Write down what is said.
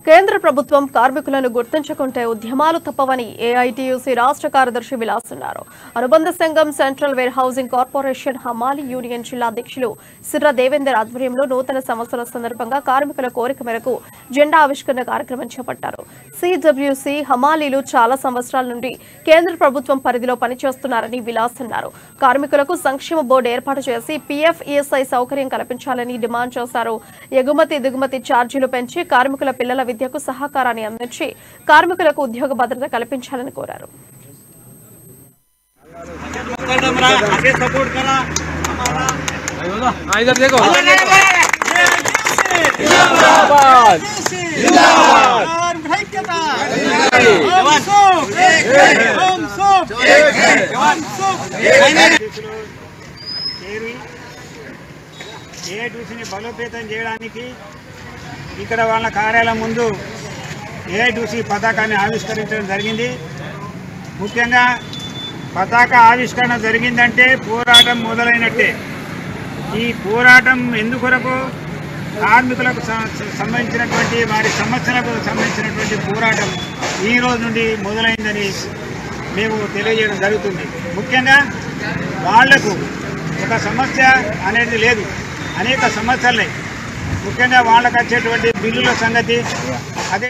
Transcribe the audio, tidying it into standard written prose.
కేంద్ర ప్రభుత్వం కార్మికులను గుర్తించుకుంటే ఉద్యమాలు తప్పవని ఏఐటీయూసీ రాష్ట్ర కార్యదర్శి విలాస్ అన్నారు. అనుబంధ సంఘం సెంట్రల్ వేర్ హౌసింగ్ కార్పొరేషన్ హమాలి యూనియన్ జిల్లా అధ్యక్షులు సిర్ర దేవేందర్ ఆధ్వర్యంలో నూతన సంవత్సరం సందర్భంగా కార్మికుల కోరిక మేరకు జెండా ఆవిష్కరణ కార్యక్రమం చేపట్టారు. సిడబ్ల్యూసీ హమాలీలు చాలా సంవత్సరాల నుండి కేంద్ర ప్రభుత్వం పరిధిలో పనిచేస్తున్నారని విలాస్ అన్నారు. కార్మికులకు సంక్షేమ బోర్డు ఏర్పాటు చేసి పీఎఫ్ ఈఎస్ఐ సౌకర్యం కల్పించాలని డిమాండ్ చేశారు. ఎగుమతి దిగుమతి ఛార్జీలు పెంచి కార్మికుల పిల్లల విద్యకు సహకారాన్ని అందించి కార్మికులకు ఉద్యోగ భద్రత కల్పించాలని కోరారు. ఏఐటీయూసీని బలోపేతం చేయడానికి ఇక్కడ వాళ్ళ కార్యాలయం ముందు ఏఐటీయూసీ పతాకాన్ని ఆవిష్కరించడం జరిగింది. ముఖ్యంగా పతాక ఆవిష్కరణ జరిగిందంటే పోరాటం మొదలైనట్టే. ఈ పోరాటం ఎందుకొరకు కార్మికులకు సంబంధించినటువంటి వారి సమస్యలకు సంబంధించినటువంటి పోరాటం ఈ రోజు నుండి మొదలైందని మేము తెలియజేయడం జరుగుతుంది. ముఖ్యంగా వాళ్లకు ఒక సమస్య అనేది లేదు, అనేక సమస్యలున్నాయి. ముఖ్యంగా వాళ్ళకు వచ్చేటువంటి బిల్లుల సంగతి, అదే